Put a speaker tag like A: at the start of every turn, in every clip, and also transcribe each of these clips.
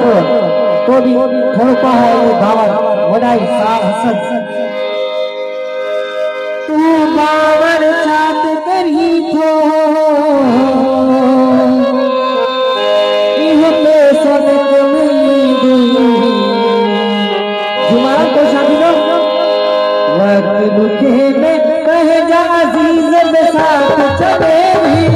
A: तो भी ठोका है ये बावर वडाई साह हसन तू बावर छात करी थो इह पे सब उम्मीद जुमार को शादी दो वक्त दुखे में कह जा अजीज के साथ चले भी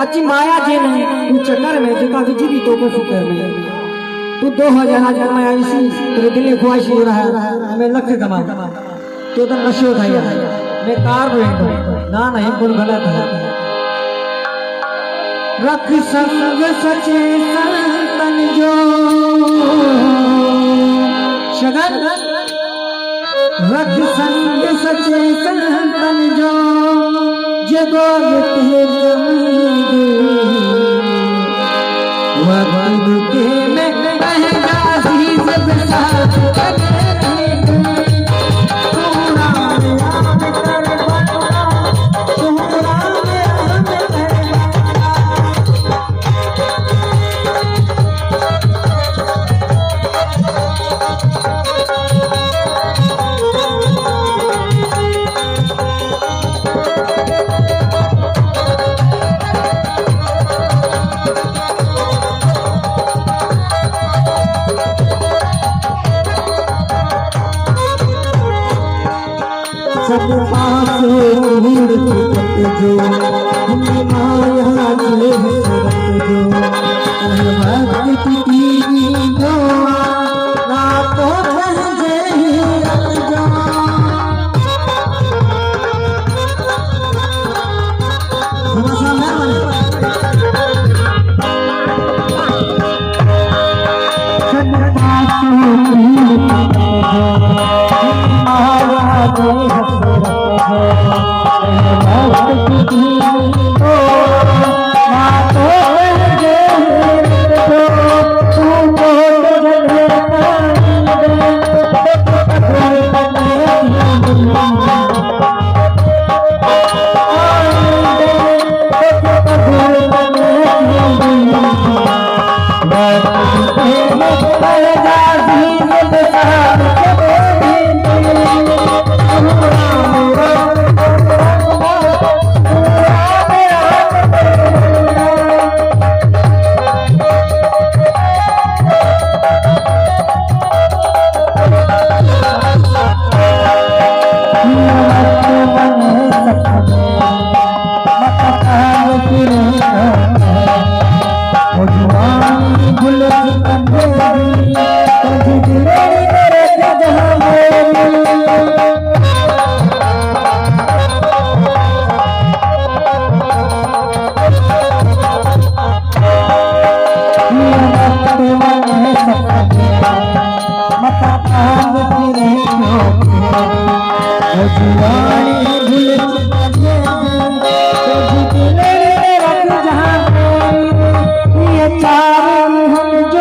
A: अच्छी माया जे नहीं तू चक्कर में जिका बिजली तो को फिक्र में तू 2000 आज मैं आई सी तेरे दिल की ख्वाहिश हो रहा है मैं लख कमा तो नशे उठाई मैं कार में ना नहीं कोई गलत है रख संग सचे संतन जो शगन रख संग सचे संतन जो जगो के वक्त के में बहगा अजीज के साथ सब पास ढूंढ के जो माया जे हसरत जो वक्त की जो ना तो बजे जो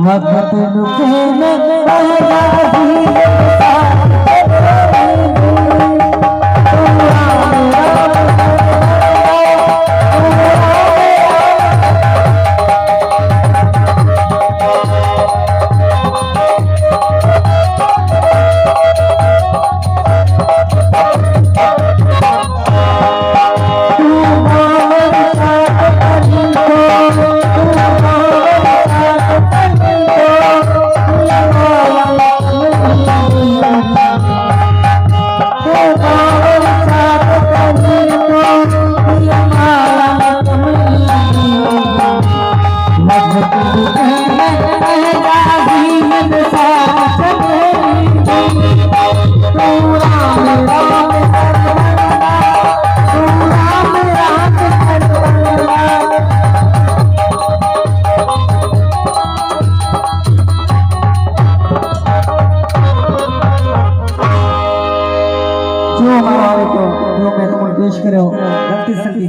A: वक्त रुके जो हमारे को जो मैं पेश करे हो गलती सल्ती